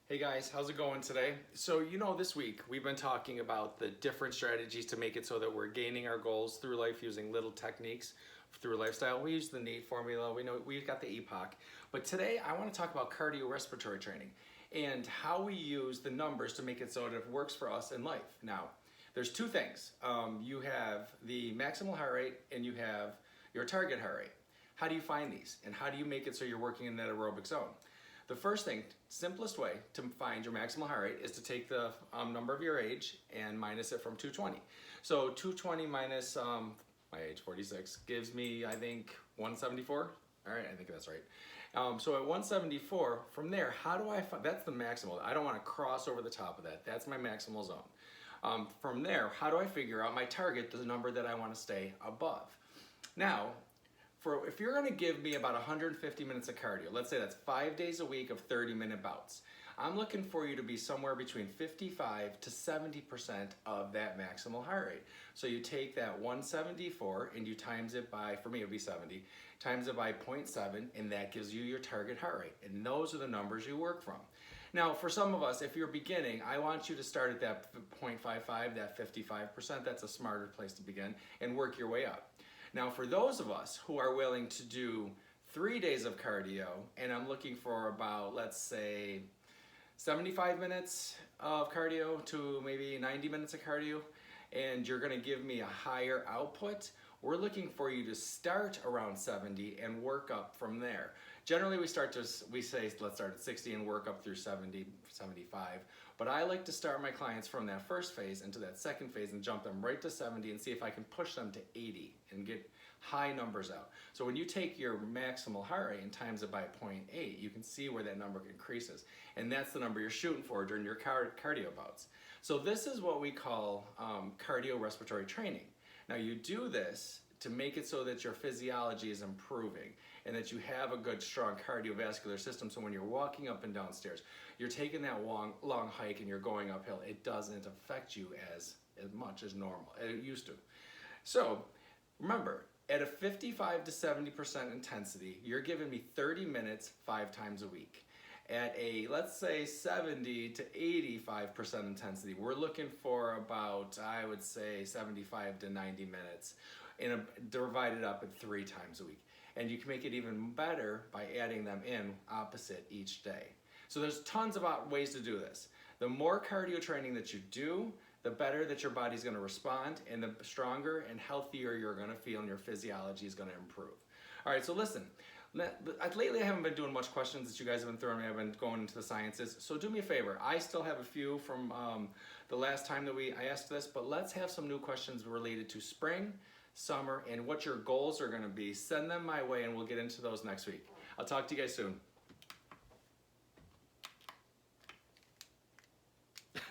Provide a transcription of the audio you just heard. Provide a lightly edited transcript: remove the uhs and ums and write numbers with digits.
Hey guys, how's it going today? So this week we've been talking about the different strategies to make it so that we're gaining our goals through life using little techniques through lifestyle. We use the NEAT formula, we know we've got the epoch, but today I want to talk about cardiorespiratory training and how we use the numbers to make it so that it works for us in life. Now, there's two things. You have the maximal heart rate and you have your target heart rate. How do you find these? And how do you make it so you're working in that aerobic zone? The first thing, simplest way to find your maximal heart rate is to take the number of your age and minus it from 220. So 220 minus my age, 46, gives me, I think, 174. All right, I think that's right. So at 174, from there, how do I find, that's the maximal. I don't want to cross over the top of that. That's my maximal zone. From there, how do I figure out my target, the number that I want to stay above? Now, if you're going to give me about 150 minutes of cardio, let's say that's 5 days a week of 30-minute bouts, I'm looking for you to be somewhere between 55 to 70% of that maximal heart rate. So you take that 174 and you times it by, for me it would be 70, times it by 0.7, and that gives you your target heart rate. And those are the numbers you work from. Now, for some of us, if you're beginning, I want you to start at that 0.55, that 55%, that's a smarter place to begin, and work your way up. Now, for those of us who are willing to do 3 days of cardio, and I'm looking for about, let's say, 75 minutes of cardio to maybe 90 minutes of cardio, and you're gonna give me a higher output, we're looking for you to start around 70 and work up from there. Generally, we say, let's start at 60 and work up through 70, 75. But I like to start my clients from that first phase into that second phase and jump them right to 70 and see if I can push them to 80 and get high numbers out. So when you take your maximal heart rate and times it by 0.8, you can see where that number increases. And that's the number you're shooting for during your cardio bouts. So this is what we call cardiorespiratory training. Now you do this to make it so that your physiology is improving and that you have a good, strong cardiovascular system. So when you're walking up and down stairs, you're taking that long hike and you're going uphill, it doesn't affect you as much as normal, it used to. So remember, at a 55 to 70% intensity, you're giving me 30 minutes 5 times a week. At a, let's say, 70 to 85% intensity, we're looking for about, I would say, 75 to 90 minutes, divided up at 3 times a week. And you can make it even better by adding them in opposite each day. So there's tons of ways to do this. The more cardio training that you do, the better that your body's gonna respond, and the stronger and healthier you're gonna feel, and your physiology is gonna improve. All right, so listen, lately I haven't been doing much questions that you guys have been throwing me. I've been going into the sciences. So do me a favor, I still have a few from the last time that I asked this, but let's have some new questions related to spring, summer, and what your goals are gonna be. Send them my way and we'll get into those next week. I'll talk to you guys soon.